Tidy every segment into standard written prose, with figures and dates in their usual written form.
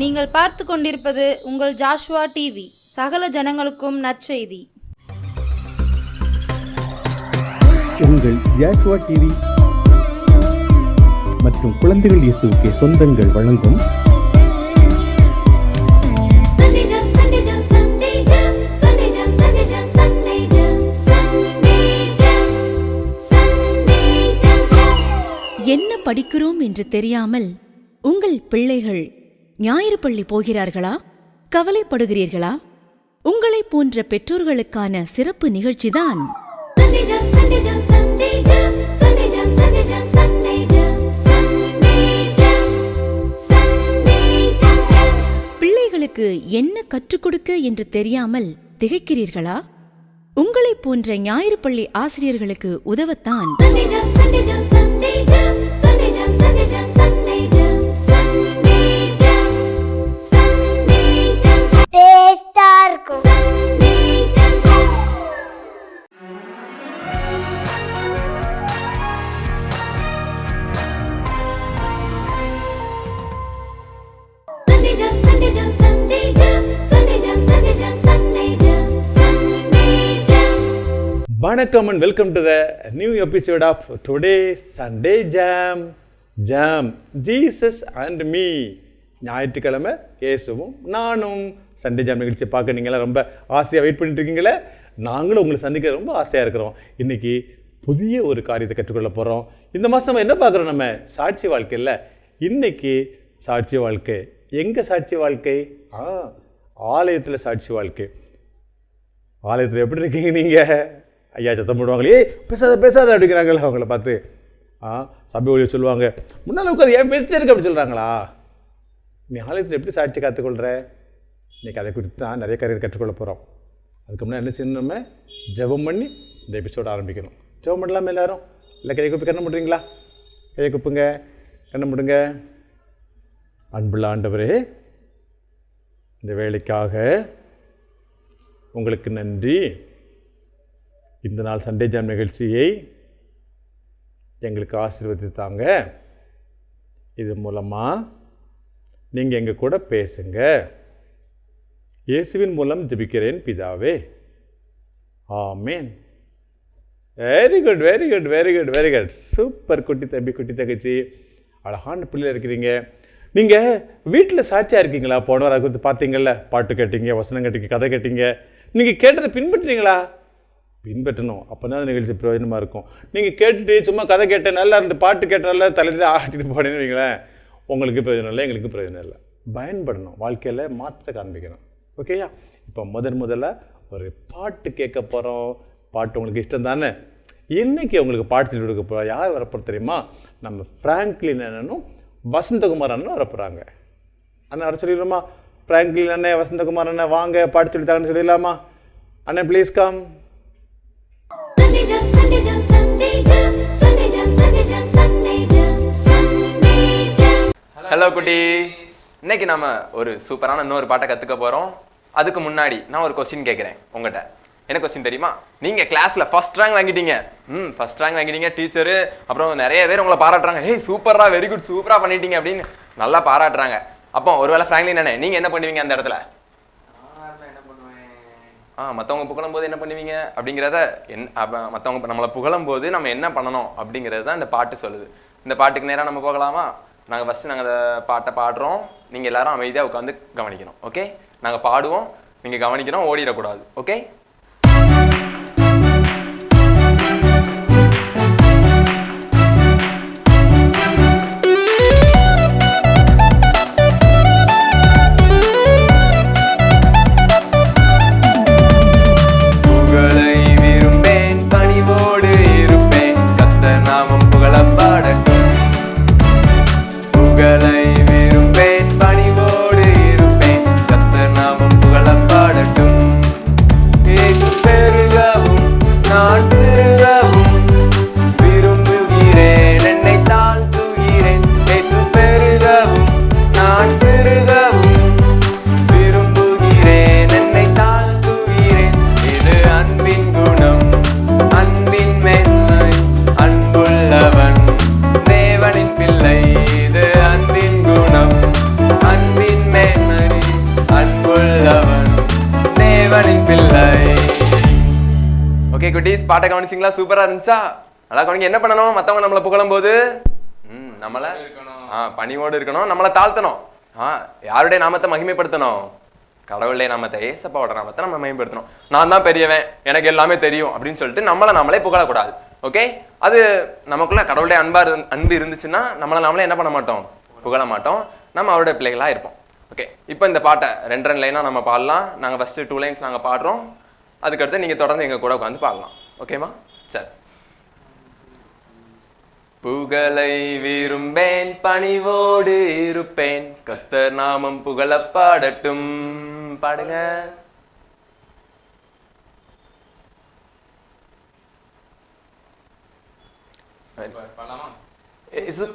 நீங்கள் பார்த்து கொண்டிருப்பது உங்கள் ஜாஷுவா டிவி, சகல ஜனங்களுக்கும் நற்செய்தி. உங்கள் ஜாஷுவா டிவி மற்றும் குழந்தைகள் இயேசுவுக்கு சொந்தங்கள் வழங்கும் என்ன படிக்கிறோம் என்று தெரியாமல் உங்கள் பிள்ளைகள் ஞாயிறு பள்ளி போகிறார்களா? கவலைப்படுகிறீர்களா? உங்களைப் போன்ற பெற்றோர்களுக்கான சிறப்பு நிகழ்ச்சிதான் பிள்ளைகளுக்கு என்ன கற்றுக் கொடுக்க என்று தெரியாமல் திகைக்கிறீர்களா? உங்களைப் போன்ற ஞாயிறு பள்ளி ஆசிரியர்களுக்கு உதவத்தான் வணக்கம் and welcome to the new episode of today's Sunday Jam. Jesus and me. ஞாயிற்றுக்கிழமை இயேசுவும் நானும் சண்டே ஜாம் நிகழ்ச்சியை பார்க்க நீங்களாம் ரொம்ப ஆசையாக வெயிட் பண்ணிட்டு இருக்கீங்களே. நாங்களும் உங்களை சந்திக்க ரொம்ப ஆசையாக இருக்கிறோம். இன்றைக்கி புதிய ஒரு காரியத்தை கற்றுக்கொள்ள போகிறோம். இந்த மாதம் என்ன பார்க்குறோம்? நம்ம சாட்சி வாழ்க்கையில் இன்றைக்கி சாட்சி வாழ்க்கை. எங்கே சாட்சி வாழ்க்கை? ஆலயத்தில் சாட்சி வாழ்க்கை. ஆலயத்தில் எப்படி இருக்கீங்க நீங்கள்? ஐயா சத்தம் போடுவாங்களே, பேசாத அப்படிங்கிறாங்களே அவங்கள பார்த்து. சபை ஒழிய சொல்லுவாங்க, முன்னால் உட்காந்து ஏன் பேசிட்டே இருக்க அப்படி சொல்கிறாங்களா? நீ ஆலயத்தில் எப்படி சாட்சி கற்றுக்கொள்கிற? இன்றைக்கி அதை குறித்து தான் நிறைய காரியத்தை கற்றுக்கொள்ள போகிறோம். அதுக்கு முன்னாடி என்ன செய்யணும்? நம்ம ஜெபம் பண்ணி இந்த எபிசோடு ஆரம்பிக்கணும். ஜெபம் பண்ணலாமல் எல்லோரும்? இல்லை கையை குப்பி கண்ணை முடுறீங்களா? கையை குப்புங்க, கண்ணை முடுங்க. அன்புள்ள ஆண்டவரே, இந்த வேலைக்காக உங்களுக்கு நன்றி. இந்த நாள் சண்டே ஜாம் நிகழ்ச்சியை எங்களுக்கு ஆசீர்வதித்தாங்க. இது மூலமாக நீங்கள் எங்கள் கூட பேசுங்க. இயேசுவின் மூலம் ஜெபிக்கிறேன் பிதாவே, ஆமேன். Very good very good very good very good. Super குட்டி தம்பி, குட்டி தங்கச்சி, அழகான பிள்ளைகள் இருக்கிறீங்க. நீங்கள் வீட்டில் சாட்சியாக இருக்கீங்களா? போன வாரம் குறித்து பார்த்தீங்கள்ல, பாட்டு கேட்டீங்க, வசனம் கேட்டீங்க, கதை கேட்டீங்க. நீங்கள் கேட்டதை பின்பற்றுறீங்களா? பின்பற்றணும். அப்போ தான் அந்த நிகழ்ச்சி பிரயோஜனமாக இருக்கும். நீங்கள் கேட்டுட்டு சும்மா கதை கேட்டேன் நல்லா இருந்து, பாட்டு கேட்டால தலையில் ஆட்டிட்டு போனேன்னு வைங்களேன், உங்களுக்கு பிரயோஜனம் இல்லை, எங்களுக்கு பிரயோஜனம் இல்லை. பயன்படணும், வாழ்க்கையில் மாற்றத்தை காண்பிக்கணும். ஓகேயா? இப்போ முதல்ல ஒரு பாட்டு கேட்க போகிறோம். பாட்டு உங்களுக்கு இஷ்டம் தானே? இன்றைக்கி உங்களுக்கு பாட்டு சொல்லி கொடுக்க போகிறோம். யார் வரப்போகிற தெரியுமா? நம்ம ஃப்ராங்க்லின் அண்ணனும் வசந்தகுமார் அண்ணனும் வரப்போகிறாங்க. அண்ணன் வர சொல்லிடுமா? ஃப்ராங்க்லின் அண்ணன், வசந்தகுமார் அண்ணன் வாங்க, பாட்டு சொல்லித்தாங்கன்னு சொல்லிடலாமா? அண்ணன் ப்ளீஸ் கம். ஹலோ குட்டீஸ், இன்னைக்கு நம்ம ஒரு சூப்பரான இன்னொரு பாட்டை கற்றுக்க போகிறோம். அதுக்கு முன்னாடி நான் ஒரு கொஸ்டின் கேட்குறேன் உங்கள்கிட்ட. என்ன கொஸ்டின் தெரியுமா? நீங்கள் கிளாஸில் ஃபஸ்ட் ரேங்க் வாங்கிட்டீங்க. ஃபஸ்ட் ரேங்க் வாங்கிட்டீங்க. டீச்சரு அப்புறம் நிறைய பேர் உங்களை பாராட்டுறாங்க. ஹே சூப்பரா, வெரி குட், சூப்பராக பண்ணிட்டீங்க அப்படின்னு நல்லா பாராட்டுறாங்க. அப்போ ஒருவேளை ஃப்ராங்க்லின் அண்ணே, நீங்கள் என்ன பண்ணுவீங்க அந்த இடத்துல? மற்றவங்க புகழும் போது என்ன பண்ணுவீங்க அப்படிங்கிறத மற்றவங்க நம்மளை புகழும் போது நம்ம என்ன பண்ணணும் அப்படிங்கிறது தான் இந்த பாட்டு சொல்லுது. இந்த பாட்டுக்கு நேராக நம்ம போகலாமா? நாங்கள் ஃபஸ்ட்டு அந்த பாட்டை பாடுறோம். நீங்கள் எல்லாரும் அமைதியாக உட்காந்து கவனிக்கணும். ஓகே? நாங்கள் பாடுவோம், நீங்கள் கவனிக்கணும், ஓடிடக்கூடாது. ஓகே? குட்டீஸ், பாட்டை கவனிச்சிங்களா? சூப்பரா இருந்துச்சா? நல்லா கவனிங்க. என்ன பண்ணணும்? மத்தவங்க நம்மளை புகழும் போது நம்மள பணிவோடு இருக்கணும், நம்மளை தாழ்த்தணும். யாருடைய நாமத்தை மகிமைப்படுத்தணும்? கடவுளுடைய நாமத்தை, ஏசப்பாவோட நாமத்தை நம்ம மகிமைப்படுத்தணும். நான் தான் பெரியவன், எனக்கு எல்லாமே தெரியும் அப்படின்னு சொல்லிட்டு நம்மளை நாமளே புகழக்கூடாது. ஓகே, அது நமக்குள்ள கடவுளுடைய அன்பு இருந்துச்சுன்னா நம்மளை நாமளே என்ன பண்ண மாட்டோம்? புகழ மாட்டோம். நம்ம அவருடைய பிள்ளைகளா இருப்போம். ஓகே, இப்போ இந்த பாட்டை 2 லைனா நம்ம பாடலாம். நாங்க ஃபர்ஸ்ட் 2 லைன்ஸ் நாங்க பாடுறோம், அதுக்கடுத்து நீங்க தொடர்ந்து எங்க கூட உட்காந்து பாடலாம். ஓகேமா? சரி. புகழை விரும்பேன், பணிவோடு இருப்பேன், கர்த்தர் நாமம் புகழ பாடட்டும். பாடுங்க.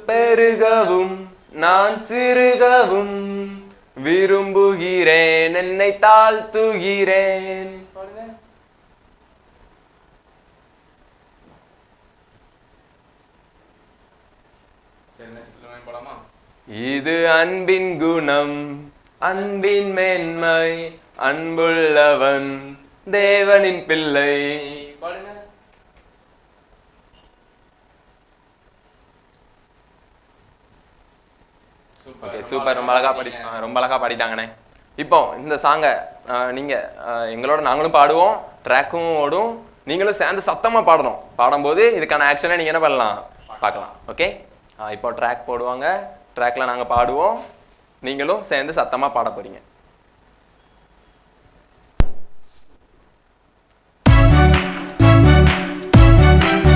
பெருகவும் நான் சிறுகவும் விரும்புகிறேன், என்னை தாழ்த்துகிறேன். இது அன்பின் குணம், அன்பின் மேன்மை, அன்புள்ளவன் தேவனின் பிள்ளை. பாடுங்க. Okay, super. ரொம்ப அழகா பாடிட்டாங்கண்ணே. இப்போ இந்த சாங்கை நீங்க எங்களோட நாங்களும் பாடுவோம், ட்ராக்கும் ஓடும், நீங்களும் சேர்ந்து சத்தமா பாடணும். பாடும்போது இதுக்கான ஆக்ஷனை நீங்க என்ன பண்ணலாம்? பார்க்கலாம். ஓகே, இப்போ ட்ராக் போடுவாங்க, ட்ராக்ல நாங்க பாடுவோம், நீங்களும் சேர்ந்து சத்தமா பாட போறீங்க.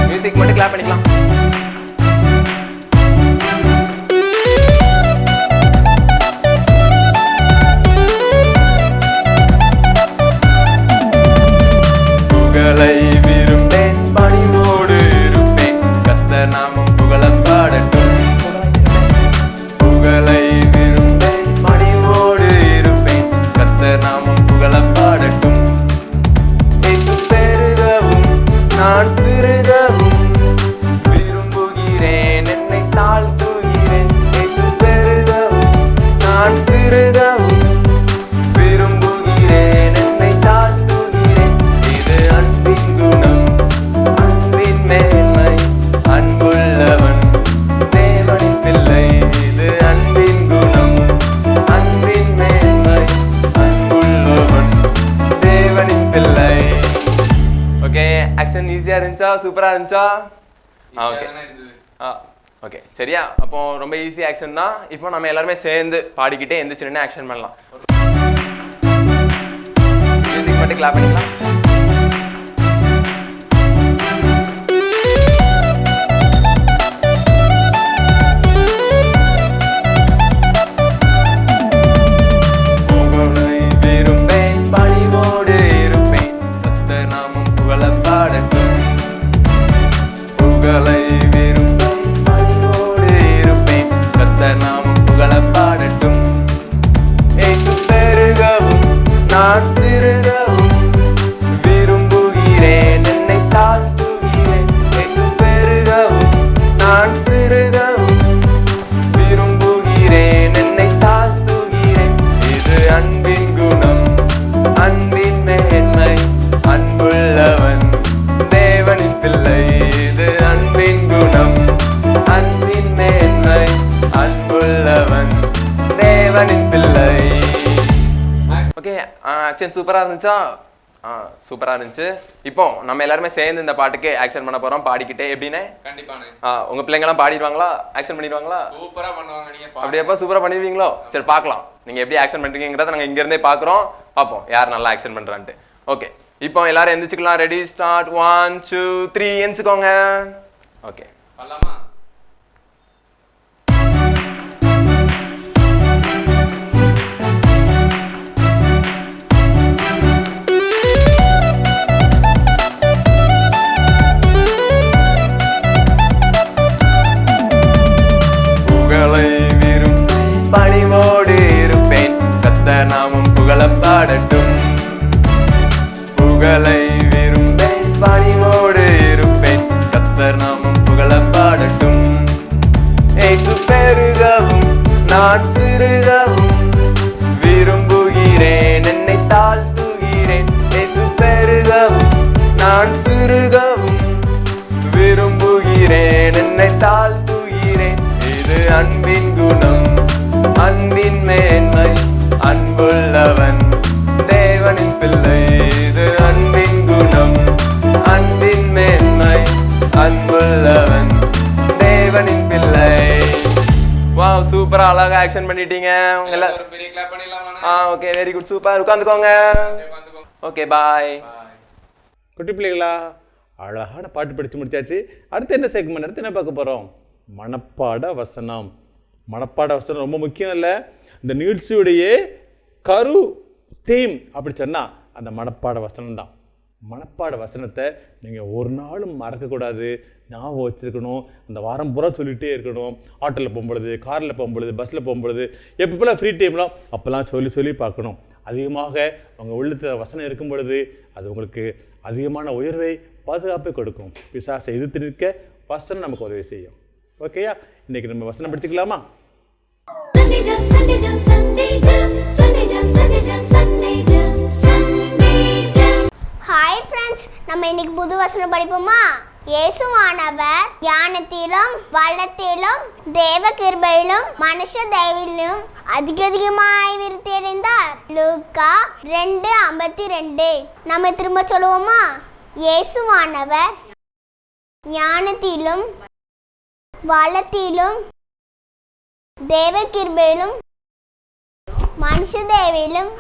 மியூசிக் மட்டும் கிளாப் பண்ணிக்கலாம். புகழை விரும்பேன், பணிவோடு இருப்பேன், கர்த்தர் நாமம் புகழ பாடட்டும். புகழை விரும்பேன், பணிவோடு இருப்பேன், கர்த்தர் நாமம் புகழ பாடட்டும். இயேசு பெருகவும் நான் சிறுகவும் விரும்புகிறேன், என்னை தாழ்த்துகிறேன். இயேசு பெருகவும் நான் சிறுகவும் விரும்புகிறேன், என்னை தாழ்த்துகிறேன். இது அன்பின் குணம், அன்பின் மேன்மை, அன்புள்ளவன் தேவனின் பிள்ளை. இது அன்பின் குணம், அன்பின் மேன்மை, அன்புள்ளவன் தேவனின் பிள்ளை. ஓகே, ஆக்ஷன் ஈஸியா இருந்துச்சா? சூப்பரா இருந்துச்சா? ஓகே ஓகே, சரியா? அப்போ ரொம்ப ஈஸி ஆக்ஷன் தான். இப்போ நம்ம எல்லாருமே சேர்ந்து பாடிக்கிட்டே எந்திரிச்சு நின்று ஆக்ஷன் பண்ணலாம். மியூசிக் மட்டும் கிளாப் பண்ணிக்கலாம். புகழை விரும்பேன், பணிவோடு இருப்பேன், கர்த்தர் நாமம் புகழ பாடட்டும். புகழை விரும்பேன், பணிவோடு இருப்பேன், கர்த்தர் நாமம் புகழ பாடட்டும். இயேசு பெருகவும் நான் சிறுகவும் விரும்புகிறேன், என்னை தாழ்த்துகிறேன். இயேசு பெருகவும் நான் சிறுகவும் விரும்புகிறேன், என்னை தாழ்த்துகிறேன். இது அன்பின் குணம், அன்பின் மேன்மை, அன்புள்ளவன் தேவனின் பிள்ளை. இது அன்பின் குணம், அன்பின் மேன்மை, அன்புள்ளவன் தேவனின் பிள்ளை. ஓகே, ஆக்ஷன் சூப்பரா இருந்துச்சா? சூப்பரா இருந்துச்சு. இப்போ நம்ம எல்லாருமே சேர்ந்து இந்த பாட்டுக்கு ஆக்ஷன் பண்ண போறோம் பாடிக்கிட்டே. எப்படின்னு? கண்டிப்பானே. உங்க பிள்ளைங்க எல்லாம் பாடிடுவாங்களா? ஆக்ஷன் பண்ணிடுவாங்களா? சூப்பரா பண்ணுவாங்க. நீங்க அப்படியேப்பா சூப்பரா பண்ணிடுவீங்களோ? சரி, பார்க்கலாம் நீங்க எப்படி ஆக்ஷன் பண்றீங்கிறத நாங்க இங்க இருந்தே பாக்குறோம். பார்ப்போம் யார் நல்லா ஆக்ஷன் பண்றான்ட்டு. ஓகே, இப்போ எல்லாரும் எந்திரிச்சுக்கலாம். Ready, start. 1 2 3 எந்திரிச்சுக்கோங்க. ஓகே, பண்ணலாமா? புகழை விரும்பேன், பணிவோடு இருப்பேன், கர்த்தர் நாமம் புகழ பாடட்டும். புகழை விரும்பேன், பணிவோடு இருப்பேன், கர்த்தர் நாமம் புகழ பாடட்டும். தாழ்த்துகிறேன். இது அன்பின் குணம், அன்பின் மேன்மை, அன்புள்ளவன் தேவனின் பிள்ளை. இது அன்பின் குணம், அன்பின் மேன்மை, அன்புள்ளவன் தேவனின் பிள்ளை. வாவ், சூப்பரா அழகா ஆக்ஷன் பண்ணிட்டீங்க. உங்கள ஒரு பெரிய கிளாப் பண்ணிடலாமா? Okay, very good, super. உட்கார்ந்துக்கோங்க. Okay, bye. குட்டி பிள்ளைகளா, அழகான பாட்டு படித்து முடிச்சாச்சு. அடுத்து என்ன செக்மெண்ட், அடுத்து என்ன பார்க்க போகிறோம்? மனப்பாட வசனம். மனப்பாட வசனம் ரொம்ப முக்கியம் இல்லை, இந்த நிகழ்ச்சியுடைய கரு தீம் அப்படி சொன்னால் அந்த மனப்பாட வசனம் தான். மனப்பாட வசனத்தை நீங்கள் ஒரு நாளும் மறக்கக்கூடாது, ஞாபகம் வச்சுருக்கணும். அந்த வாரம் பூரா சொல்லிகிட்டே இருக்கணும். ஆட்டோவில் போகும்பொழுது, காரில் போகும்பொழுது, பஸ்ஸில் போகும்பொழுது, எப்பப்பெல்லாம் ஃப்ரீ டைம்லாம் அப்போல்லாம் சொல்லி பார்க்கணும். அதிகமாக உங்கள் உள்ளத்தில் வசனம் இருக்கும் பொழுது அது உங்களுக்கு அதிகமான உயர்வை, பாதுகாப்பை கொடுக்கும். பிசாசை எதிர்த்து நிற்க வசனம் நமக்கு உதவி செய்யும். ஓகேயா? இன்றைக்கி நம்ம வசனம் படிச்சுக்கலாமா? ஹாய் ஃப்ரெண்ட்ஸ், நம்ம இன்னைக்கு புது வசனம் படிப்போமா? இயேசுவானவர் ஞானத்திலும் வளத்திலும் தேவ கிருபையிலும் மனுஷ தயவிலும் அதிகமாய் விருத்தியடைந்தார். லூக்கா 2:52. நம்ம திரும்ப சொல்லுவோமா? இயேசுவானவர் ஞானத்திலும் வளத்திலும் தேவ கிருபையிலும் மனுஷ தயவிலும்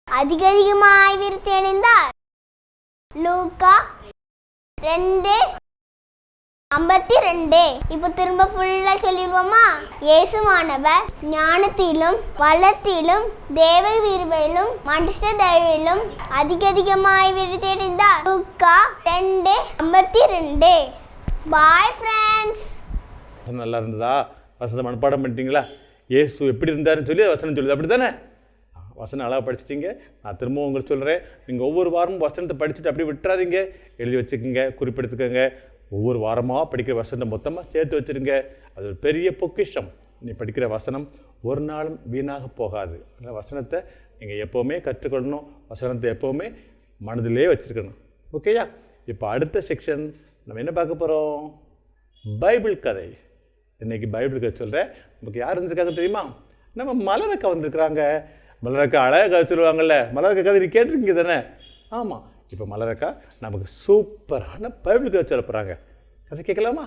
அதிகமாய் விருத்தியடைந்தார். லூக்கா 2:52. இப்போ திரும்ப ஃபுல்லா சொல்லிடுவோமா? இயேசுவானவர் ஞானத்திலும் வளத்திலும் தேவ கிருபையிலும் மனுஷ தயவிலும் அதிகமாய் விருத்தியடைந்தார். லூக்கா 2:52. Bye friends. நல்லா இருந்ததா? வசனம் மனப்பாடம் பண்ணிட்டீங்களா? இயேசு எப்படி இருந்தாருன்னு சொல்லி வசனம் சொல்லுது, அப்படி தானே? வசனம் அழகாக படிச்சிட்டிங்க. நான் திரும்பவும் உங்களுக்கு சொல்கிறேன், நீங்கள் ஒவ்வொரு வாரமும் வசனத்தை படிச்சுட்டு அப்படியே விட்டுறாதீங்க. எழுதி வச்சுக்கோங்க, குறிப்பெடுத்துக்கோங்க. ஒவ்வொரு வாரமாக படிக்கிற வசனத்தை மொத்தமாக சேர்த்து வச்சுருங்க. அது ஒரு பெரிய பொக்கிஷம். நீ படிக்கிற வசனம் ஒரு நாளும் வீணாக போகாது. அந்த வசனத்தை நீங்கள் எப்போவுமே கற்றுக்கொள்ளணும். வசனத்தை எப்போவுமே மனதிலே வச்சுருக்கணும். ஓகேயா? இப்போ அடுத்த செக்ஷன் நம்ம என்ன பார்க்க போகிறோம்? பைபிள் கதை. இன்றைக்கி பைபிள் கதை சொல்கிறேன். நமக்கு யார் இருந்திருக்காங்க தெரியுமா? நம்ம மலரக்கா வந்திருக்கிறாங்க. மலரக்கா அழகாக கதை சொல்லுவாங்கள்ல, மலரக்கா கதை நீ கேட்டிருக்கீங்க தானே? ஆமாம். இப்போ மலரக்கா நமக்கு சூப்பரான பைபிள் கதை சொல்ல போகிறாங்க. கதை கேட்கலாமா?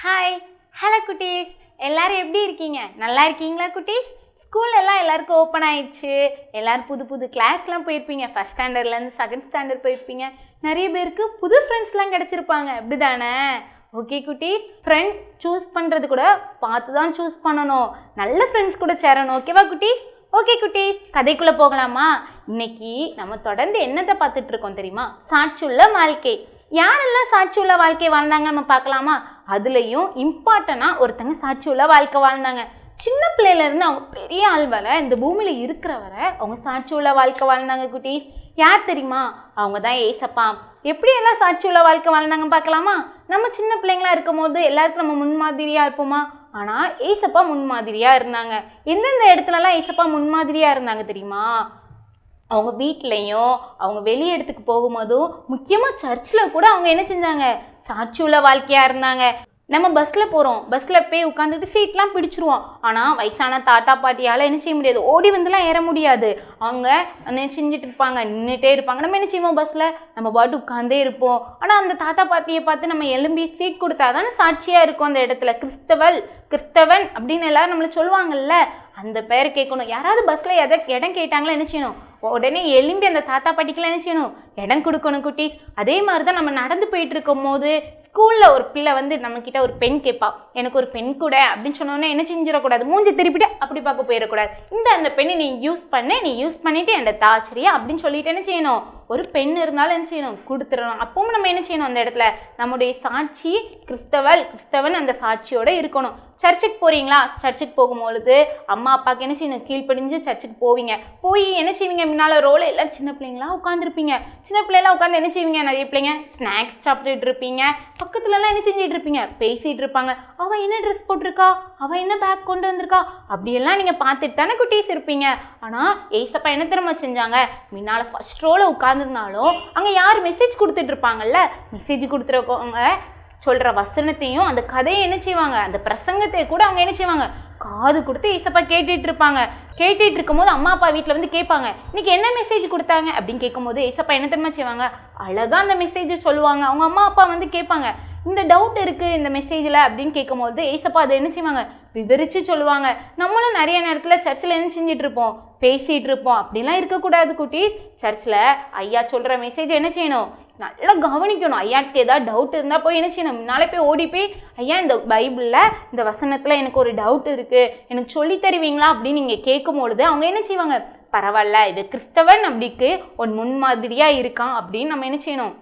ஹாய், ஹலோ குட்டீஸ், எல்லாரும் எப்படி இருக்கீங்க? நல்லா இருக்கீங்களா குட்டீஸ்? ஸ்கூல் எல்லாம் எல்லாருக்கும் ஓப்பன் ஆயிடுச்சு. எல்லோரும் புது புது கிளாஸ்லாம் போயிருப்பீங்க. ஃபஸ்ட் ஸ்டாண்டர்ட்லேருந்து செகண்ட் ஸ்டாண்டர்ட் போயிருப்பீங்க. நிறைய பேருக்கு புது ஃப்ரெண்ட்ஸ்லாம் கிடச்சிருப்பாங்க, அப்படி தானே? ஓகே குட்டீஸ், ஃப்ரெண்ட் சூஸ் பண்ணுறது கூட பார்த்து தான் சூஸ் பண்ணணும். நல்ல ஃப்ரெண்ட்ஸ் கூட சேரணும். ஓகேவா குட்டீஸ்? ஓகே குட்டீஸ், கதைக்குள்ளே போகலாமா? இன்னைக்கு நம்ம தொடர்ந்து என்னத்தை பார்த்துட்டு இருக்கோம் தெரியுமா? சாட்சியுள்ள வாழ்க்கை. யாரெல்லாம் சாட்சியுள்ள வாழ்க்கை வாழ்ந்தாங்க நம்ம பார்க்கலாமா? அதுலேயும் இம்பார்ட்டனாக ஒருத்தங்க சாட்சியுள்ள வாழ்க்கை வாழ்ந்தாங்க. சின்ன பிள்ளையிலேருந்து அவங்க பெரிய ஆள் வரை, இந்த பூமியில் இருக்கிற வரை அவங்க சாட்சியுள்ள வாழ்க்கை வாழ்ந்தாங்க குட்டீஸ். யார் தெரியுமா? அவங்க தான் ஏசப்பா. எப்படியெல்லாம் சாட்சியுள்ள வாழ்க்கை வாழ்ந்தாங்க பார்க்கலாமா? நம்ம சின்ன பிள்ளைங்களா இருக்கும் போது எல்லாருக்கும் நம்ம முன்மாதிரியாக இருப்போமா? ஆனால் ஏசப்பா முன்மாதிரியாக இருந்தாங்க. எந்தெந்த இடத்துலலாம் ஏசப்பா முன்மாதிரியாக இருந்தாங்க தெரியுமா? அவங்க வீட்லேயும் அவங்க வெளி இடத்துக்கு போகும்போதும், முக்கியமாக சர்ச்சில் கூட அவங்க என்ன செஞ்சாங்க? சாட்சியுள்ள வாழ்க்கையாக இருந்தாங்க. நம்ம பஸ்ஸில் போகிறோம், பஸ்ஸில் போய் உட்காந்துட்டு சீட்லாம் பிடிச்சிருவோம். ஆனால் வயசான தாத்தா பாட்டியால் என்ன செய்ய முடியாது, ஓடி வந்துலாம் ஏற முடியாது. அவங்க என்ன செஞ்சுட்டு இருப்பாங்க, நின்றுட்டே இருப்பாங்க. நம்ம என்ன செய்வோம்? பஸ்ஸில் நம்ம பாட்டு உட்காந்தே இருப்போம். ஆனால் அந்த தாத்தா பாட்டியை பார்த்து நம்ம எலும்பி சீட் கொடுத்தா தானே சாட்சியாக இருக்கும் அந்த இடத்துல. கிறிஸ்தவன் அப்படின்னு எல்லாரும் நம்மளை சொல்லுவாங்கல்ல, அந்த பேர் கேட்கணும். யாராவது பஸ்ஸில் இடம் கேட்டாங்களா என்ன செய்யணும்? உடனே எலும்பி அந்த தாத்தா பாட்டிக்கெலாம் என்ன செய்யணும்? இடம் கொடுக்கணும் குட்டீஸ். அதே மாதிரி தான் நம்ம நடந்து போயிட்டு இருக்கும் போது ஸ்கூலில் ஒரு பிள்ளை வந்து நம்மக்கிட்ட ஒரு பென் கேட்பா, எனக்கு ஒரு பென் கூட அப்படின்னு சொன்னோன்னே என்ன செஞ்சிடக்கூடாது? மூஞ்சி திருப்பிட்டு அப்படி பார்க்க போயிடக்கூடாது. அந்த பெண்ணை நீ யூஸ் பண்ணிவிட்டு என்கிட்ட தாச்சரியா அப்படின்னு சொல்லிட்டு என்ன செய்யணும்? ஒரு பெண் இருந்தாலும் என்ன செய்யணும்? கொடுத்துடணும். அப்பவும் நம்ம என்ன செய்யணும்? அந்த இடத்துல நம்முடைய சாட்சி கிறிஸ்தவன் அந்த சாட்சியோடு இருக்கணும். சர்ச்சுக்கு போகிறீங்களா? சர்ச்சுக்கு போகும்பொழுது அம்மா அப்பாவுக்கு என்ன செய்யணும்? கீழ்ப்படிஞ்சு சர்ச்சுக்கு போவீங்க. போய் என்ன செய்வீங்க? முன்னால் ரோல எல்லாம் சின்ன பிள்ளைங்களாம் உட்காந்துருப்பீங்க. சின்ன பிள்ளைலாம் உட்காந்து என்ன செய்வீங்க? நிறைய பிள்ளைங்க ஸ்நாக்ஸ் சாப்பிட்டுட்டு இருப்பீங்க. பக்கத்துலலாம் என்ன செஞ்சிட்டு இருப்பீங்க, பேசிகிட்டு இருப்பாங்க. அவள் என்ன ட்ரெஸ் போட்டிருக்கா, அவள் என்ன பேக் கொண்டு வந்திருக்கா, அப்படியெல்லாம் நீங்கள் பார்த்துட்டு தானே குட்டீஸ் இருப்பீங்க. ஆனால் ஏசப்பா என்ன திரும்ப செஞ்சாங்க, முன்னால் ஃபர்ஸ்ட் ரோவில் உட்காந்துருந்தாலும் அங்கே யார் மெசேஜ் கொடுத்துட்டு இருப்பாங்கல்ல, மெசேஜ் கொடுத்துருக்கவங்க சொல்கிற வசனத்தையும் அந்த கதையை என்ன செய்வாங்க, அந்த பிரசங்கத்தை கூட அவங்க என்ன செய்வாங்க, காது கொடுத்து ஏசப்பா கேட்டுட்டு இருப்பாங்க. கேட்டுட்டு இருக்கும்போது அம்மா அப்பா வீட்டில் வந்து கேட்பாங்க, இன்னைக்கு என்ன மெசேஜ் கொடுத்தாங்க அப்படின்னு கேட்கும்போது ஏசப்பா என்ன தெரியுமா செய்வாங்க, அழகாக அந்த மெசேஜை சொல்லுவாங்க. அவங்க அம்மா அப்பா வந்து கேட்பாங்க, இந்த டவுட் இருக்குது இந்த மெசேஜில் அப்படின்னு கேட்கும்போது ஏசப்பா அதை என்ன செய்வாங்க, விவரித்து சொல்லுவாங்க. நம்மளும் நிறைய நேரத்தில் சர்ச்சில் என்ன செஞ்சிட்டு இருப்போம், பேசிகிட்டு இருப்போம். அப்படிலாம் இருக்கக்கூடாது குட்டீஸ். சர்ச்சில் ஐயா சொல்கிற மெசேஜ் என்ன செய்யணும், நல்லா கவனிக்கணும். ஐயாக்கு ஏதாவது டவுட் இருந்தால் போய் என்ன செய்யணும், முன்னாலே போய் ஓடி போய், ஐயா இந்த பைபிளில் இந்த வசனத்தில் எனக்கு ஒரு டவுட் இருக்குது, எனக்கு சொல்லி தருவீங்களா அப்படின்னு நீங்கள் கேட்கும்பொழுது அவங்க என்ன செய்வாங்க, பரவாயில்ல இது கிறிஸ்தவன் அப்படிக்கு ஒரு முன்மாதிரியாக இருக்கான் அப்படின்னு நம்ம என்ன செய்யணும்,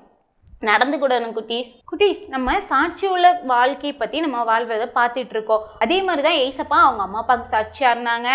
நடந்து கூடணும் குட்டீஸ். நம்ம சாட்சி உள்ள வாழ்க்கையை பற்றி நம்ம வாழ்கிறத பார்த்துட்டு இருக்கோம். அதே மாதிரி தான் ஏசப்பா அவங்க அம்மா அப்பாவுக்கு சாட்சியாக இருந்தாங்க,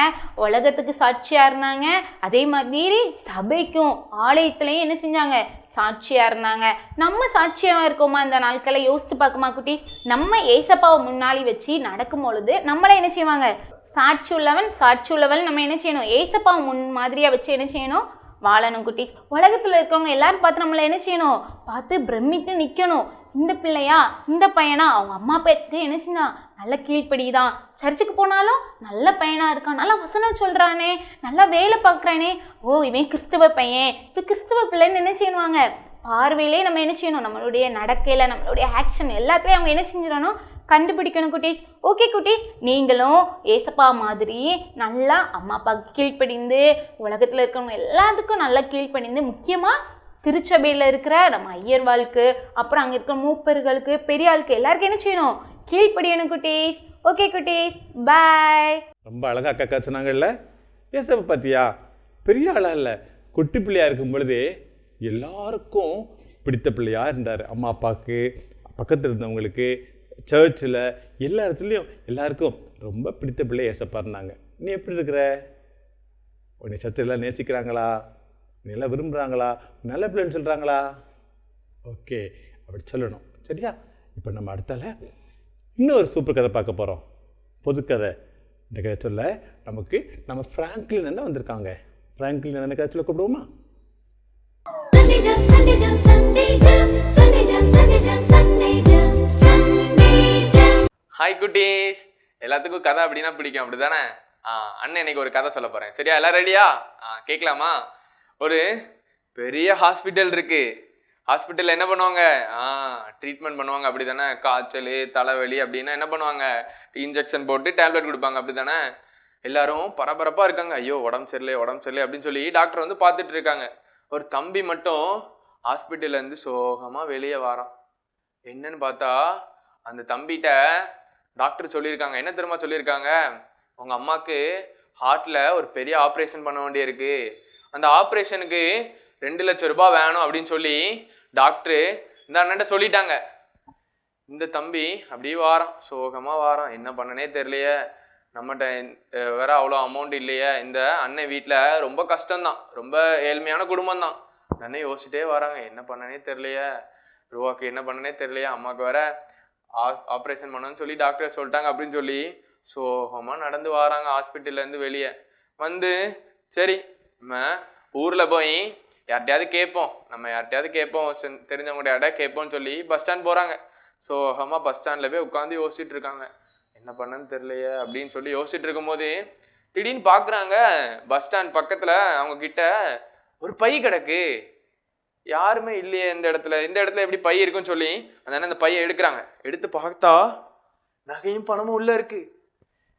உலகத்துக்கு சாட்சியாக இருந்தாங்க. அதே மாதிரி சபைக்கும் ஆலயத்துலையும் என்ன செஞ்சாங்க, சாட்சியாக இருந்தாங்க. நம்ம சாட்சியாக இருக்கோமா இந்த நாட்களை யோசித்து பார்க்குமா குட்டீஸ். நம்ம ஏசப்பாவை முன்னாடி வச்சு நடக்கும் பொழுது நம்மளை என்ன செய்வாங்க, சாட்சி உள்ளவன் நம்ம என்ன செய்யணும், ஏசப்பாவை முன் மாதிரியாக வச்சு என்ன செய்யணும், வாழணும் குட்டீஸ். உலகத்தில் இருக்கவங்க எல்லாரும் பார்த்து நம்மளை என்ன செய்யணும், பார்த்து பிரமித்து நிற்கணும். இந்த பிள்ளையா இந்த பையனா அவங்க அம்மா அப்பாவுக்கு என்ன செய்யணும், நல்ல கீழ்ப்படிதான், சர்ச்சுக்கு போனாலும் நல்ல பையனாக இருக்கான், நல்லா வசனம் சொல்கிறானே, நல்லா வேலை பார்க்குறானே, ஓ இவன் கிறிஸ்துவ பையன், இப்போ கிறிஸ்துவ பிள்ளைன்னு என்ன செய்வாங்க, பார்வையிலே நம்ம என்ன செய்யணும், நம்மளுடைய நடக்கையில் நம்மளுடைய ஆக்ஷன் எல்லாத்துலேயும் அவங்க என்ன செஞ்சிடணும், கண்டுபிடிக்கணும் குட்டீஸ். ஓகே குட்டீஸ், நீங்களும் ஏசப்பா மாதிரி நல்லா அம்மா அப்பாவுக்கு கீழ்ப்படிந்து, உலகத்தில் இருக்கிறவங்க எல்லாத்துக்கும் நல்லா கீழ்ப்படிந்து, முக்கியமாக திருச்சபையில் இருக்கிற நம்ம ஐயர்வாளுக்கு, அப்புறம் அங்கே இருக்கிற மூப்பர்களுக்கு, பெரிய ஆளுக்கு எல்லாருக்கும் என்ன செய்யணும், கீழ்ப்படியணும் குட்டீஸ். ஓகே குட்டீஸ், பாய். ரொம்ப அழகாக அக்கா சொன்னாங்கல்ல. ஏசப்பா பார்த்தியா, பெரிய ஆளாக இல்லை, குட்டி பிள்ளையாக இருக்கும் பொழுது எல்லாருக்கும் பிடித்த பிள்ளையாக இருந்தார். அம்மா அப்பாவுக்கு, பக்கத்தில் இருந்தவங்களுக்கு, சர்ச்சில், எல்லா இடத்துலையும் எல்லாருக்கும் ரொம்ப பிடித்த பிள்ளை ஏசப்பா இருந்தாங்க. நீ எப்படி இருக்கிற, உன்னை சர்ச்செல்லாம் நேசிக்கிறாங்களா, நீ எல்லாம் விரும்புகிறாங்களா, நல்ல பிள்ளைன்னு சொல்கிறாங்களா? ஓகே, அப்படி சொல்லணும் சரியா. இப்போ நம்ம அடுத்தால இன்னொரு சூப்பர் கதை பார்க்க போகிறோம், பொதுக்கதை. இந்த கதை சொல்ல நமக்கு நம்ம ஃப்ராங்க்லின் என்ன வந்திருக்காங்க. ஃப்ராங்க்லின் என்ன கதை சொல்ல கூப்பிடுவோமா? ஹாய் குட்டீஸ், எல்லாத்துக்கும் கதை அப்படின்னா பிடிக்கும் அப்படி தானே? அண்ணன் இன்னைக்கு ஒரு கதை சொல்ல போகிறேன் சரியா. எல்லாம் ரெடியா? கேட்கலாமா? ஒரு பெரிய ஹாஸ்பிட்டல் இருக்கு. ஹாஸ்பிட்டலில் என்ன பண்ணுவாங்க, ட்ரீட்மெண்ட் பண்ணுவாங்க அப்படி தானே. காய்ச்சல், தலைவலி அப்படின்னா என்ன பண்ணுவாங்க, இன்ஜெக்ஷன் போட்டு டேப்லெட் கொடுப்பாங்க அப்படி தானே. எல்லாரும் பரபரப்பாக இருக்காங்க, ஐயோ உடம்பு சரியில்லை அப்படின்னு சொல்லி டாக்டர் வந்து பார்த்துட்டு இருக்காங்க. ஒரு தம்பி மட்டும் ஹாஸ்பிட்டல்லேருந்து சோகமாக வெளியே வரான். என்னன்னு பார்த்தா அந்த தம்பிகிட்ட டாக்டர் சொல்லியிருக்காங்க, என்ன தெரியுமா சொல்லியிருக்காங்க, உங்கள் அம்மாவுக்கு ஹார்ட்டில் ஒரு பெரிய ஆப்ரேஷன் பண்ண வேண்டியிருக்கு, அந்த ஆப்ரேஷனுக்கு 2 லட்சம் ரூபாய் வேணும் அப்படின்னு சொல்லி டாக்டரு இந்த அண்ணன்ட்ட சொல்லிட்டாங்க. இந்த தம்பி அப்படியே வாரான், சோகமாக வாரான். என்ன பண்ணனே தெரியலையே, நம்மகிட்ட வேற அவ்வளோ அமௌண்ட் இல்லையே, இந்த அண்ணன் வீட்டில் ரொம்ப கஷ்டம்தான், ரொம்ப ஏழ்மையான குடும்பம் தான். அண்ணன் யோசிச்சுட்டே வராங்க, என்ன பண்ணனே தெரியலையே, ரூபாக்கு என்ன பண்ணனே தெரியலையே, அம்மாவுக்கு வேற ஆப்ரேஷன் பண்ணணும்னு சொல்லி டாக்டர் சொல்லிட்டாங்க அப்படின்னு சொல்லி சோகமாக நடந்து வராங்க. ஹாஸ்பிட்டல்லேருந்து வெளியே வந்து சரி நம்ம ஊரில் போய் யார்கிட்டையாவது கேட்போம், தெரிஞ்சவங்கள்ட்ட யார்ட்டா கேட்போம்னு சொல்லி பஸ் ஸ்டாண்ட் போகிறாங்க. சோகமாக பஸ் ஸ்டாண்டில் போய் உட்காந்து யோசிச்சுட்டு இருக்காங்க, என்ன பண்ணன்னு தெரியலையே அப்படின்னு சொல்லி யோசிச்சுட்டு இருக்கும்போது திடீர்னு பார்க்குறாங்க, பஸ் ஸ்டாண்ட் பக்கத்தில் அவங்க கிட்ட ஒரு பை கிடக்கு. யாருமே இல்லையே இந்த இடத்துல எப்படி பை இருக்குன்னு சொல்லி அந்த பையை எடுக்கிறாங்க. எடுத்து பார்த்தா நகையும் பணமும் உள்ள இருக்கு.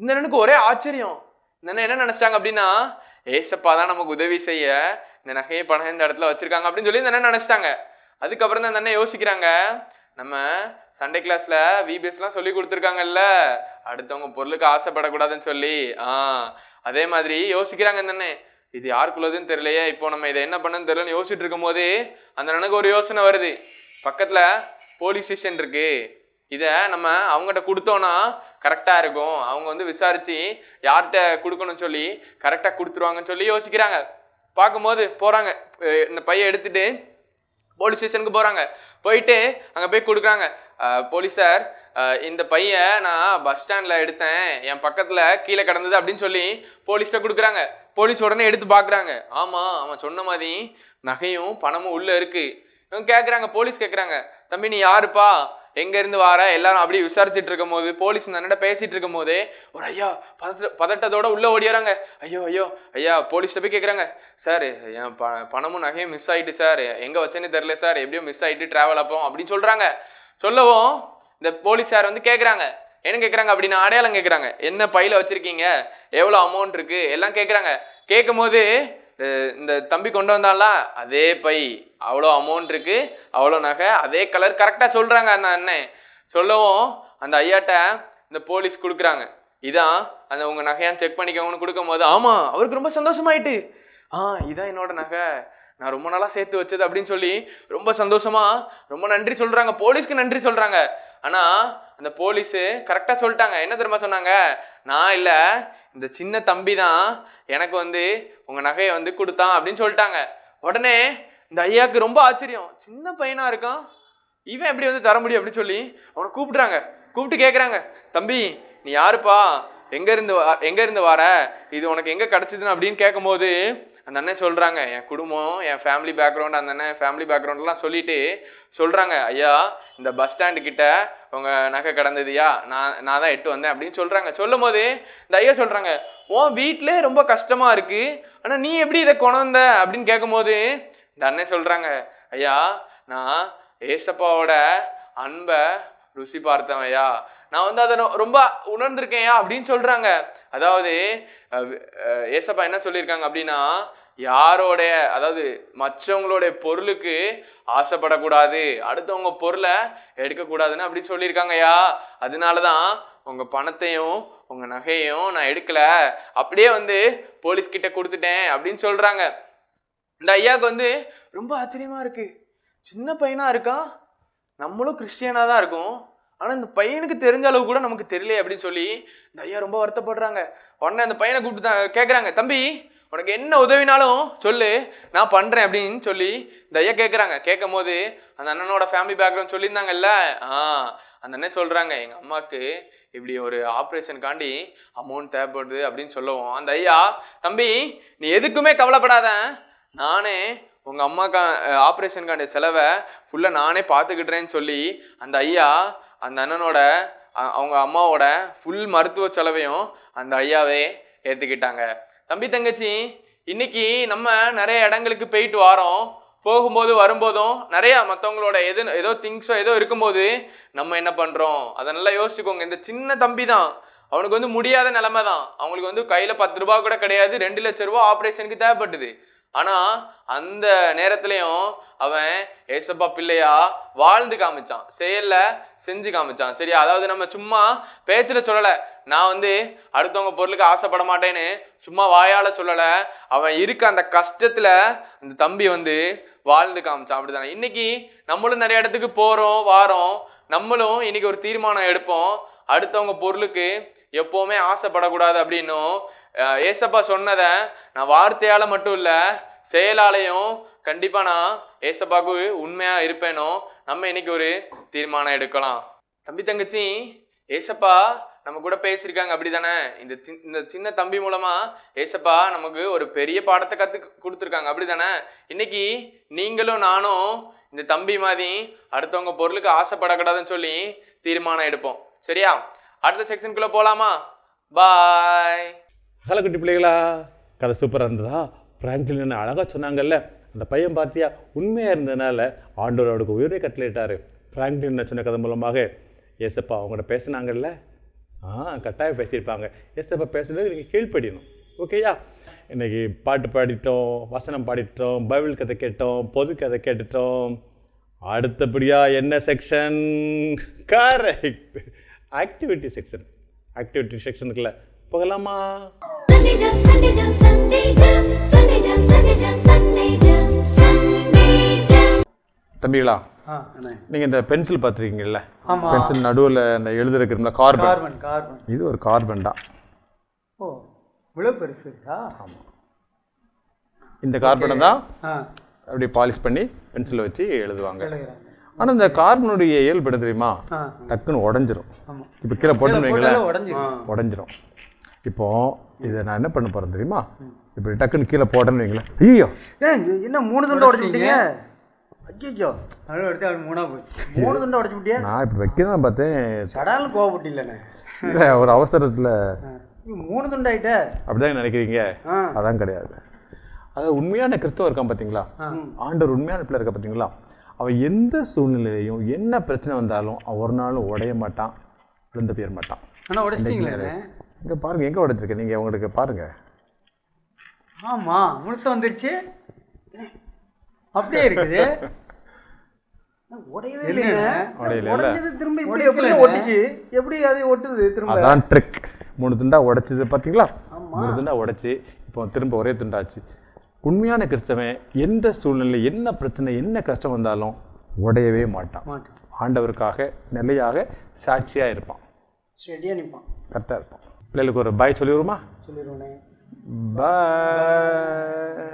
இந்த அண்ணனுக்கு ஒரே ஆச்சரியம். இந்த அண்ணன் என்ன நினைச்சாங்க அப்படின்னா, ஏசப்பா தான் நமக்கு உதவி செய்ய இந்த நகையை பணம் இந்த இடத்துல வச்சிருக்காங்க அப்படின்னு சொல்லி இந்த அண்ணன் நினைச்சிட்டாங்க. அதுக்கப்புறம் தான் அந்த அண்ணன் யோசிக்கிறாங்க, நம்ம சண்டே கிளாஸ்ல விபிஎஸ்லாம் சொல்லி கொடுத்துருக்காங்கல்ல, அடுத்தவங்க பொருளுக்கு ஆசைப்படக்கூடாதுன்னு சொல்லி. அதே மாதிரி யோசிக்கிறாங்க இந்த அண்ணன், இது யாருக்குள்ளதுன்னு தெரியலையே, இப்போ நம்ம இதை என்ன பண்ணன்னு தெரியலன்னு யோசிச்சுட்டு இருக்கும் போது அந்த அண்ணனுக்கு ஒரு யோசனை வருது. பக்கத்துல போலீஸ் ஸ்டேஷன் இருக்கு, இதை நம்ம அவங்ககிட்ட கொடுத்தோன்னா கரெக்டாக இருக்கும், அவங்க வந்து விசாரிச்சு யார்கிட்ட கொடுக்கணும்னு சொல்லி கரெக்டாக கொடுத்துருவாங்கன்னு சொல்லி யோசிக்கிறாங்க. பார்க்கும்போது போகிறாங்க, இந்த பையை எடுத்துட்டு போலீஸ் ஸ்டேஷனுக்கு போகிறாங்க. போயிட்டு அங்கே போய் கொடுக்குறாங்க. போலீஸ் சார், இந்த பையன் நான் பஸ் ஸ்டாண்டில் எடுத்தேன், என் பக்கத்தில் கீழே கிடந்தது அப்படின்னு சொல்லி போலீஸ்கிட்ட கொடுக்குறாங்க. போலீஸ் உடனே எடுத்து பார்க்குறாங்க. ஆமாம், அவன் சொன்ன மாதிரி நகையும் பணமும் உள்ளே இருக்குது. இவங்க கேட்குறாங்க, போலீஸ் கேட்குறாங்க, தம்பி நீ யாருப்பா, எங்கேருந்து வார, எல்லாரும் அப்படியே விசாரிச்சுட்டு இருக்கும் போது போலீஸ் நன்னிட்ட பேசிகிட்டு இருக்கும் போதே ஒரு ஐயா பதட்டத்தோட உள்ளே ஓடியாராங்க. ஐயோ ஐயோ ஐயா, போலீஸ்கிட்ட போய் கேட்குறாங்க, சார் என் பணமும் நகையும் மிஸ் ஆகிட்டு சார், எங்கே வச்சேன்னு தெரில சார், எப்படியோ மிஸ் ஆகிட்டு ட்ராவல் அப்போம் அப்படின்னு சொல்கிறாங்க. சொல்லவும் இந்த போலீஸ் சார் வந்து கேட்குறாங்க, என்ன கேட்குறாங்க அப்படின்னு அடையாளம் கேட்குறாங்க. என்ன பையில் வச்சுருக்கீங்க, எவ்வளோ அமௌண்ட் இருக்குது எல்லாம் கேட்குறாங்க. கேட்கும் போது இந்த தம்பி கொண்டு வந்தால அதே பை, அவ்வளோ அமௌண்ட் இருக்கு, அவ்வளோ நகை, அதே கலர் கரெக்டாக சொல்கிறாங்க அந்த அண்ணன். சொல்லவும் அந்த ஐயாட்ட இந்த போலீஸ் கொடுக்குறாங்க. இதான் அந்த உங்கள் நகையான்னு செக் பண்ணிக்கோங்கன்னு கொடுக்கும் போது ஆமாம் அவருக்கு ரொம்ப சந்தோஷமாயிட்டு. இதான் என்னோட நகை, நான் ரொம்ப நாளாக சேர்த்து வச்சது அப்படின்னு சொல்லி ரொம்ப சந்தோஷமா ரொம்ப நன்றி சொல்கிறாங்க. போலீஸ்க்கு நன்றி சொல்கிறாங்க. ஆனால் அந்த போலீஸு கரெக்டாக சொல்லிட்டாங்க. என்ன தெரியுமா சொன்னாங்க, நான் இல்லை, இந்த சின்ன தம்பி தான் எனக்கு வந்து உங்கள் நகையை வந்து கொடுத்தான் அப்படின்னு சொல்லிட்டாங்க. உடனே இந்த ஐயாவுக்கு ரொம்ப ஆச்சரியம், சின்ன பையனாக இருக்கான், இவன் எப்படி வந்து தர முடியும் அப்படின்னு சொல்லி அவனை கூப்பிடுறாங்க. கூப்பிட்டு கேட்குறாங்க, தம்பி நீ யாருப்பா, எங்கேருந்து வர, இது உனக்கு எங்கே கிடச்சிதுன்னு அப்படின்னு கேட்கும்போது அந்த அண்ணன் சொல்கிறாங்க, என் குடும்பம், என் ஃபேமிலி பேக்ரவுண்ட், அந்த அண்ணன் ஃபேமிலி பேக்ரவுண்ட்லாம் சொல்லிட்டு சொல்கிறாங்க, ஐயா இந்த பஸ் ஸ்டாண்டு கிட்ட உங்கள் நகை கிடந்ததுயா, நான் தான் எட்டு வந்தேன் அப்படின்னு சொல்கிறாங்க. சொல்லும் போது இந்த ஐயா சொல்கிறாங்க, உன் வீட்டிலே ரொம்ப கஷ்டமாக இருக்குது, ஆனால் நீ எப்படி இதை கொண்டு வந்த அப்படின்னு கேட்கும்போது இந்த அண்ணன் சொல்கிறாங்க, ஐயா நான் ஏசப்பாவோட அன்பை ருசி பார்த்தவன் ஐயா, நான் வந்து அதை ரொம்ப உணர்ந்திருக்கேன்யா அப்படின்னு சொல்கிறாங்க. அதாவது ஏசப்பா என்ன சொல்லியிருக்காங்க அப்படின்னா, யாரோடைய, அதாவது மற்றவங்களுடைய பொருளுக்கு ஆசைப்படக்கூடாது, அடுத்தவங்க பொருளை எடுக்கக்கூடாதுன்னு அப்படி சொல்லியிருக்காங்கய்யா. அதனால தான் உங்கள் பணத்தையும் உங்கள் நகையும் நான் எடுக்கலை, அப்படியே வந்து போலீஸ்கிட்ட கொடுத்துட்டேன் அப்படின்னு சொல்கிறாங்க. இந்த ஐயாவுக்கு வந்து ரொம்ப ஆச்சரியமாக இருக்குது, சின்ன பையனாக இருக்கான், நம்மளும் கிறிஸ்டியனாக தான் இருக்கும், ஆனால் இந்த பையனுக்கு தெரிஞ்ச அளவு கூட நமக்கு தெரியல அப்படின்னு சொல்லி இந்த ஐயா ரொம்ப வருத்தப்படுறாங்க. உடனே அந்த பையனை கூப்பிட்டு கேட்குறாங்க, தம்பி உனக்கு என்ன உதவினாலும் சொல்லு, நான் பண்ணுறேன் அப்படின்னு சொல்லி இந்த ஐயா கேட்குறாங்க. கேட்கும் போது அந்த அண்ணனோட ஃபேமிலி பேக்ரவுண்ட் சொல்லியிருந்தாங்கல்ல, அந்த அண்ணன் சொல்கிறாங்க, எங்கள் அம்மாவுக்கு இப்படி ஒரு ஆப்ரேஷனுக்காண்டி அமௌண்ட் தேவைப்படுது அப்படின்னு சொல்லவும் அந்த ஐயா, தம்பி நீ எதுக்குமே கவலைப்படாத, நானே உங்கள் அம்மாக்கா ஆப்ரேஷனுக்காண்டி செலவை ஃபுல்லாக நானே பார்த்துக்கிட்டுறேன்னு சொல்லி அந்த ஐயா அந்த அண்ணனோட அவங்க அம்மாவோட ஃபுல் மருத்துவ செலவையும் அந்த ஐயாவே ஏற்றுக்கிட்டாங்க. தம்பி தங்கச்சி, இன்னைக்கு நம்ம நிறைய இடங்களுக்கு போயிட்டு வரோம், போகும்போது வரும்போதும் நிறையா மற்றவங்களோட ஏதோ திங்ஸோ ஏதோ இருக்கும்போது நம்ம என்ன பண்ணுறோம் அதை நல்லா யோசிச்சுக்கோங்க. இந்த சின்ன தம்பி தான், அவனுக்கு வந்து முடியாத நிலைமை தான், அவங்களுக்கு வந்து கையில் 10 ரூபா கூட கிடையாது, 2 லட்சம் ரூபா ஆப்ரேஷனுக்கு தேவைப்பட்டுது. ஆனால் அந்த நேரத்துலையும் அவன் ஏசப்பா பிள்ளையா வாழ்ந்து காமிச்சான், செயல்ல செஞ்சு காமிச்சான். சரியா, அதாவது நம்ம சும்மா பேச்சில் சொல்லலை, நான் வந்து அடுத்தவங்க பொருளுக்கு ஆசைப்பட மாட்டேன்னு சும்மா வாயால சொல்லலை, அவன் இருக்க அந்த கஷ்டத்தில் அந்த தம்பி வந்து வாழ்ந்து காமிச்சான். அப்படித்தானே இன்னைக்கு நம்மளும் நிறைய இடத்துக்கு போகிறோம் வாரோம், நம்மளும் இன்னைக்கு ஒரு தீர்மானம் எடுப்போம், அடுத்தவங்க பொருளுக்கு எப்போவுமே ஆசைப்படக்கூடாது அப்படின்னும் ஏசப்பா சொன்னதை நான் வார்த்தையால் மட்டும் இல்லை செயலாலையும் கண்டிப்பாக நான் ஏசப்பாவுக்கு உண்மையாக இருப்பேனோ நம்ம இன்னைக்கு ஒரு தீர்மானம் எடுக்கலாம். தம்பி தங்கச்சி, ஏசப்பா நம்ம கூட பேசியிருக்காங்க அப்படி தானே, இந்த சின்ன தம்பி மூலமாக ஏசப்பா நமக்கு ஒரு பெரிய பாடத்தை கொடுத்துருக்காங்க அப்படி தானே. இன்னைக்கு நீங்களும் நானும் இந்த தம்பி மாதிரி அடுத்தவங்க பொருளுக்கு ஆசைப்படக்கூடாதுன்னு சொல்லி தீர்மானம் எடுப்போம். சரியா, அடுத்த செக்ஷனுக்குள்ளே போகலாமா? பாய். ஹலோ குட்டி பிள்ளைகளா, கதை சூப்பராக இருந்ததா? ஃப்ராங்க்லின் அழகாக சொன்னாங்கல்ல, அந்த பையன் பார்த்தியா உண்மையாக இருந்ததுனால ஆண்டவர் அவருக்கு உயிரை கட்டளையிட்டார். ஃப்ராங்க்லின் சொன்ன கதை மூலமாக ஏசப்பா அவங்கள்ட்ட பேசினாங்கல்ல, கட்டாயம் பேசியிருப்பாங்க. ஏசப்பா பேசுகிறது நீங்கள் கீழ்ப்படியணும். ஓகேயா, இன்றைக்கி பாட்டு பாடிட்டோம், வசனம் பாடிட்டோம், பைபிள் கதை கேட்டோம், பொது கதை கேட்டுட்டோம். அடுத்தபடியாக என்ன section? Correct, activity section. Activity செக்ஷனுக்குள்ள போகலாமா? தம்பிகளா, நீங்கள் இந்த பென்சில் பார்த்துருக்கீங்கல்ல, பென்சில் நடுவில் இந்த எழுதுறதுல கார்பன், இது ஒரு கார்பன் தான். ஓ, இவ்வளோ பெருசு இருக்கா? ஆமாம், இந்த கார்பனை தான் அப்படி பாலிஷ் பண்ணி பென்சிலை வச்சு எழுதுவாங்க. ஆனால் இந்த கார்பனுடைய இயல்பு என்ன தெரியுமா, ஆ. டக்குன்னு உடஞ்சிரும். ஆமாம். இப்போ கீழே போட்டுன்னு வைங்களேன், உடஞ்சிடும். உடஞ்சிரும். இப்போ இதை நான் என்ன பண்ண போகிறேன் தெரியுமா, இப்படி டக்குன்னு கீழே போட்டேன்னு வைங்களேன், ஐயோ என்ன 3 துண்டை உடச்சுட்டீங்க? ஐயோ அவ்வளோ எடுத்து அவன் 3ஆக போச்சு. 3 துண்டை உடச்சு விட்டியா? நான் இப்போ வைக்கதான் பார்த்தேன், சடாலும் கோவப்பட்டில்லண்ணே. இல்லை ஒரு அவசரத்தில் 3 துண்டு ஆகிட்ட அப்படிதான் நினைக்கிறீங்க. அதான் கிடையாது. அதாவது உண்மையான கிறிஸ்தவ இருக்கான் பார்த்தீங்களா, ஆண்டவர் உண்மையான பிள்ளை இருக்கா பார்த்தீங்களா, அவன் எந்த சூழ்நிலையிலையும் என்ன பிரச்சனை வந்தாலும் அவன் ஒரு நாளும் உடைய மாட்டான், விழுந்து போயிட மாட்டான். ஆனால் உடச்சிட்டிங்களே. இங்கே பாருங்கள், எங்கே உடைச்சிருக்கேன் நீங்கள் உங்களுக்கு பாருங்கள். ஆமாம், முழுசாக வந்துருச்சு. அப்படியே இருக்குது. உடையவே இல்லை. உடைஞ்சது திரும்ப இப்படி எப்படி ஒட்டிச்சு? எப்படி அது ஒட்டுது திரும்ப? அதான் ட்ரிக். 3 துண்டா உடைச்சது பார்த்தீங்களா, 3 துண்டா உடைச்சி இப்போ திரும்ப ஒரே துண்டாச்சு. உண்மையான கிறிஸ்தவன் எந்த சூழ்நிலை, என்ன பிரச்சனை, என்ன கஷ்டம் வந்தாலும் உடையவே மாட்டான். ஆண்டவருக்காக நிலையாக சாட்சியாக இருப்பான், ஸ்டெடியாக நிற்பான், கரெக்டாக இருப்பான். பிள்ளைகளுக்கு ஒரு பாய் சொல்லிடுவோமா? சொல்லிடுவோண்ணே. பாய்.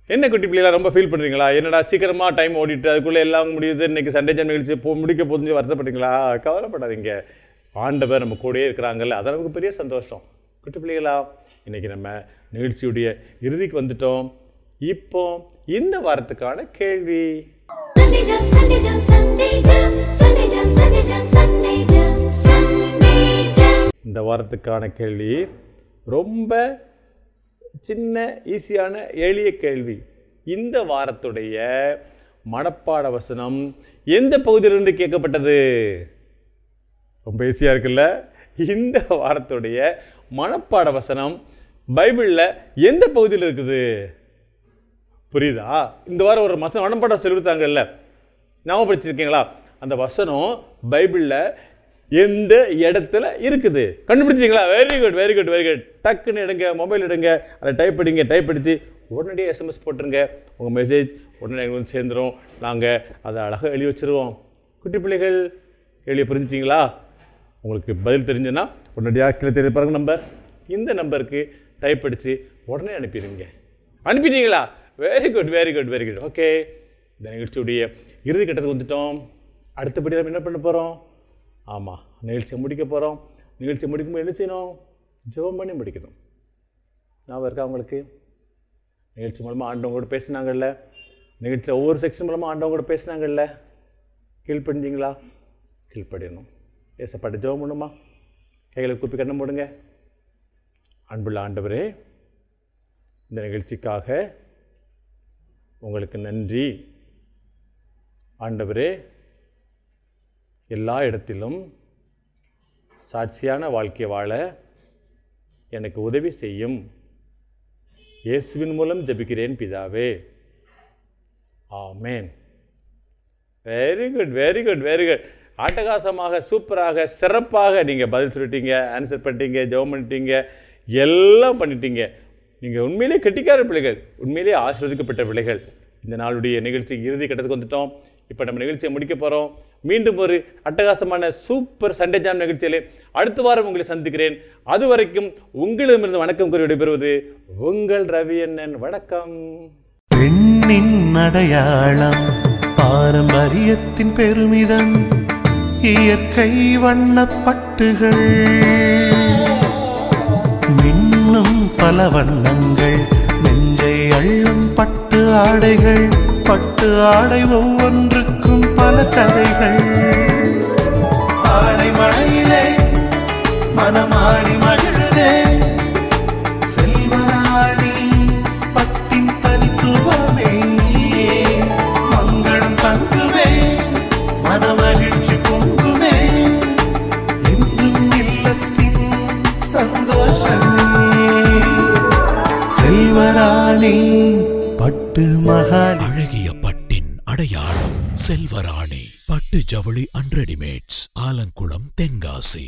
என்ன குட்டி பிள்ளைகளா ரொம்ப ஃபீல் பண்ணுறீங்களா? என்னடா சீக்கிரமாக டைம் ஓடிட்டு அதுக்குள்ளே எல்லாம் முடியுது, இன்றைக்கி சண்டே ஜாம் நிகழ்ச்சி முடிக்க போது வருத்தப்பட்டீங்களா? கவலைப்படாதீங்க, ஆண்டவர் நம்ம கூடயே இருக்கிறாங்கல்ல, அது நமக்கு பெரிய சந்தோஷம். குட்டி பிள்ளைகளா, இன்றைக்கி நம்ம நிகழ்ச்சியுடைய இறுதிக்கு வந்துட்டோம். இப்போ இந்த வாரத்துக்கான கேள்வி. இந்த வாரத்துக்கான கேள்வி ரொம்ப சின்ன ஈஸியான எளிய கேள்வி. இந்த வாரத்துடைய மனப்பாட வசனம் எந்த பகுதியிலிருந்து கேட்கப்பட்டது? ரொம்ப ஈஸியாக இருக்குல்ல? இந்த வாரத்துடைய மனப்பாட வசனம் பைபிளில் எந்த பகுதியில் இருக்குது? புரியுதா? இந்த வாரம் ஒரு மனப்பாடம் சொல்லிவிட்டாங்கல்ல, ஞாபகம் படிச்சிருக்கீங்களா? அந்த வசனம் பைபிளில் எந்த இடத்துல இருக்குது? கண்டுபிடிச்சிங்களா? Very good, very good, very good. டக்குன்னு எடுங்க, மொபைல் எடுங்க, அதை டைப் அடித்து உடனடியாக எஸ்எம்எஸ் போட்டுருங்க. உங்கள் மெசேஜ் உடனே எங்களுக்கு வந்து சேர்ந்துடும். நாங்கள் அதை அழகாக எழுதி வச்சுருவோம். குட்டி பிள்ளைகள், கேள்வியை புரிஞ்சுட்டிங்களா? உங்களுக்கு பதில் தெரிஞ்சுன்னா உடனடியாக கீழே தெரிய பாருங்க நம்பர், இந்த நம்பருக்கு டைப் அடித்து உடனே அனுப்பிடுங்க. அனுப்பிட்டீங்களா? Very good, very good, very good. Okay, இந்த நிகழ்ச்சியுடைய இறுதி கட்டத்துக்கு வந்துட்டோம். அடுத்தபடி நம்ம என்ன பண்ண போகிறோம்? ஆமாம், நிகழ்ச்சியை முடிக்க போகிறோம். நிகழ்ச்சி முடிக்கும்போது என்ன செய்யணும்? ஜெபம் பண்ணி முடிக்கணும். ஞாபகம் இருக்கா உங்களுக்கு? நிகழ்ச்சி மூலமாக ஆண்டவங்க கூட பேசினாங்கல்ல, நிகழ்ச்சியில் ஒவ்வொரு செக்ஷன் மூலமாக ஆண்டவங்க கூட பேசினாங்கல்ல, கீழ்ப்படிஞ்சிங்களா? கீழ்ப்படியணும். ஏசப்பாட்டு ஜெபம் பண்ணுமா? கைகளை கூப்பி கண்ணம் போடுங்க. அன்புள்ள ஆண்டவரே, இந்த நிகழ்ச்சிக்காக உங்களுக்கு நன்றி. ஆண்டவரே, எல்லா இடத்திலும் சாட்சியான வாழ்க்கை வாழ எனக்கு உதவி செய்யும். இயேசுவின் மூலம் ஜெபிக்கிறேன் பிதாவே, ஆமேன். Very good, very good, very good. அட்டகாசமாக, சூப்பராக, சிறப்பாக நீங்கள் பதில் சொல்லிட்டீங்க, ஆன்சர் பண்ணிட்டீங்க, ஜெபம் பண்ணிட்டீங்க, எல்லாம் பண்ணிட்டீங்க. நீங்கள் உண்மையிலே கெட்டிக்கார பிள்ளைகள், உண்மையிலே ஆசீர்வதிக்கப்பட்ட பிள்ளைகள். இந்த நாளுடைய நிகழ்ச்சி இறுதி கட்டத்துக்கு வந்துட்டோம். இப்போ நம்ம நிகழ்ச்சியை முடிக்க போகிறோம். மீண்டும் ஒரு அட்டகாசமான சூப்பர் சண்டே ஜாம் நிகழ்ச்சியிலே அடுத்த வாரம் உங்களை சந்திக்கிறேன். அது வரைக்கும் உங்களிடமிருந்து வணக்கம் கூறி விடைபெறுவது உங்கள் ரவி அண்ணன். வணக்கம். பெண்ணின் அடையாளம், பாரம்பரியத்தின் பெருமிதம், இயற்கை வண்ணப்பட்டுகள், மின்னும் பல வண்ணங்கள், நெஞ்சை அள்ளும் பட்டு ஆடைகள், பட்டு ஆடை ஒவ்வொன்றுக்கும் பல கதைகள். ஆடை மழையிலே மனமாடி மகிழுதே, செல்வராணி பட்டின் தனித்துவமே, மங்களம் தங்குமே, மனமகிழ்ச்சி பொங்குமே, என்றும் இல்லத்தின் சந்தோஷமே. செல்வராணி பட்டு மகால், அழகிய பட்டின் அடையாளம் செல்வராணி. பட்டு ஜவுளி அண்ட் ரெடிமேட்ஸ், ஆலங்குளம், தென்காசி.